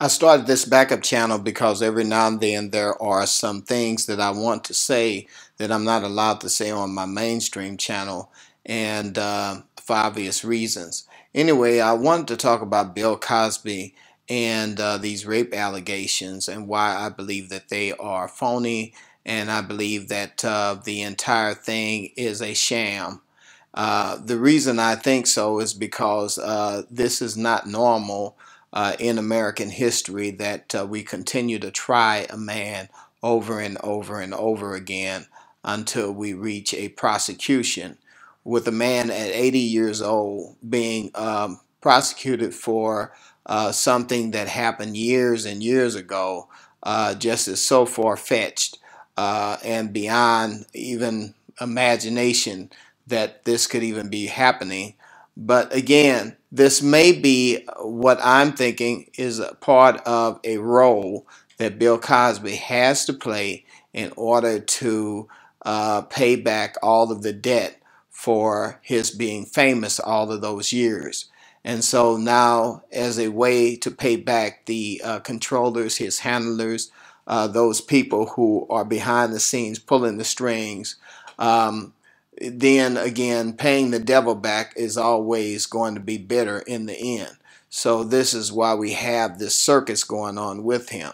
I started this backup channel because every now and then there are some things that I want to say that I'm not allowed to say on my mainstream channel, and for obvious reasons. Anyway, I wanted to talk about Bill Cosby and these rape allegations and why I believe that they are phony, and I believe that the entire thing is a sham. The reason I think so is because this is not normal in American history that we continue to try a man over and over and over again until we reach a prosecution. With a man at 80 years old being prosecuted for something that happened years and years ago, just is so far-fetched and beyond even imagination that this could even be happening. But again, this may be what I'm thinking is a part of a role that Bill Cosby has to play in order to pay back all of the debt for his being famous all of those years. And so now, as a way to pay back the controllers, his handlers, those people who are behind the scenes pulling the strings, then again, paying the devil back is always going to be bitter in the end. So this is why we have this circus going on with him.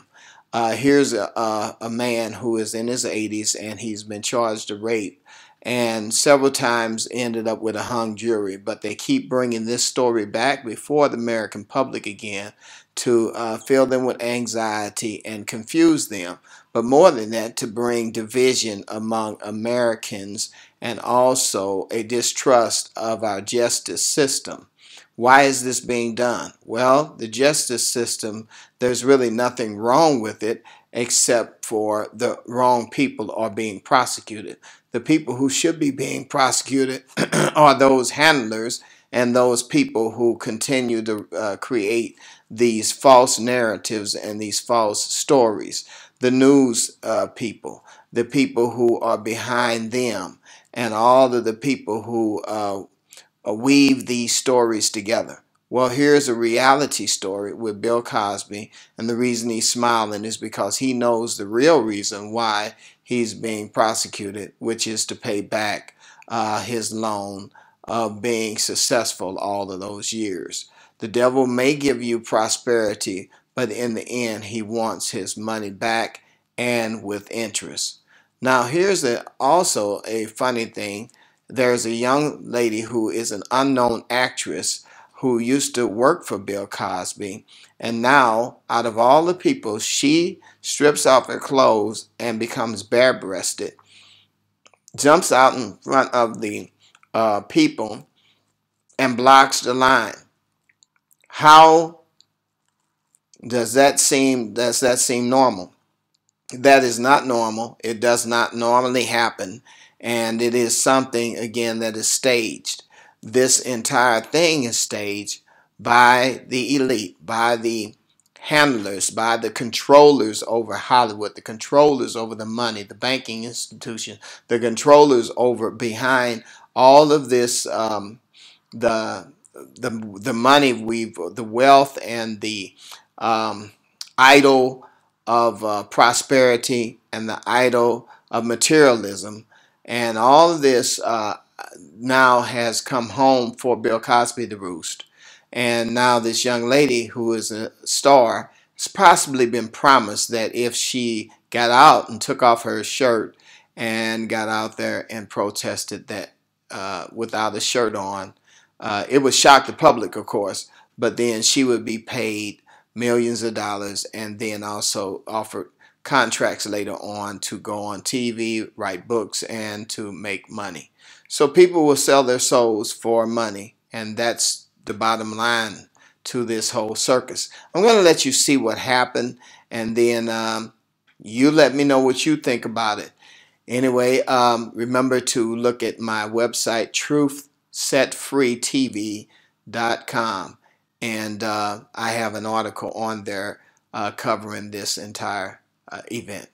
Here's a man who is in his 80s and he's been charged of rape and several times ended up with a hung jury, but they keep bringing this story back before the American public again to fill them with anxiety and confuse them, but more than that, to bring division among Americans and also a distrust of our justice system. Why is this being done? Well, the justice system, there's really nothing wrong with it except for the wrong people are being prosecuted. The people who should be being prosecuted are those handlers and those people who continue to create these false narratives and these false stories. The news people, the people who are behind them, and all of the people who weave these stories together. Well, here's a reality story with Bill Cosby, and the reason he's smiling is because he knows the real reason why he's being prosecuted, which is to pay back his loan of being successful all of those years. The devil may give you prosperity, but in the end, he wants his money back and with interest. Now, here's also a funny thing. There's a young lady who is an unknown actress who used to work for Bill Cosby, and now, out of all the people, she strips off her clothes and becomes bare-breasted, jumps out in front of the people, and blocks the line. How does that seem? Does that seem normal? That is not normal. It does not normally happen, and it is something, again, that is staged. This entire thing is staged by the elite, by the handlers, by the controllers over Hollywood, the controllers over the money, the banking institution, the controllers over behind all of this, the money, the wealth, and the idol of prosperity and the idol of materialism. And all of this now has come home for Bill Cosby to roost. And now this young lady who is a star has possibly been promised that if she got out and took off her shirt and got out there and protested that without a shirt on, it would shock the public, of course, but then she would be paid millions of dollars and then also offered contracts later on to go on TV, write books, and to make money. So people will sell their souls for money, and that's the bottom line to this whole circus. I'm going to let you see what happened, and then you let me know what you think about it. Anyway, remember to look at my website, truthsetfreetv.com. And I have an article on there covering this entire event.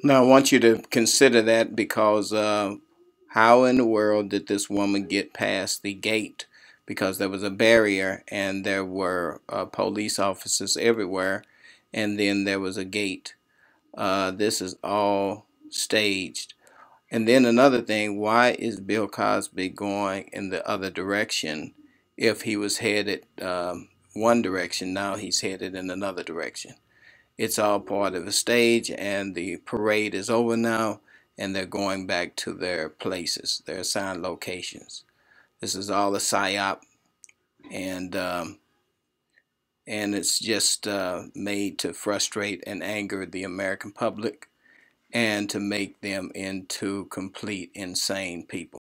Now, I want you to consider that because how in the world did this woman get past the gate? Because there was a barrier and there were police officers everywhere, and then there was a gate. This is all staged. And then another thing, why is Bill Cosby going in the other direction if he was headed one direction? Now he's headed in another direction. It's all part of the stage, and the parade is over now, and they're going back to their places, their assigned locations. This is all a psyop, and it's just made to frustrate and anger the American public and to make them into complete insane people.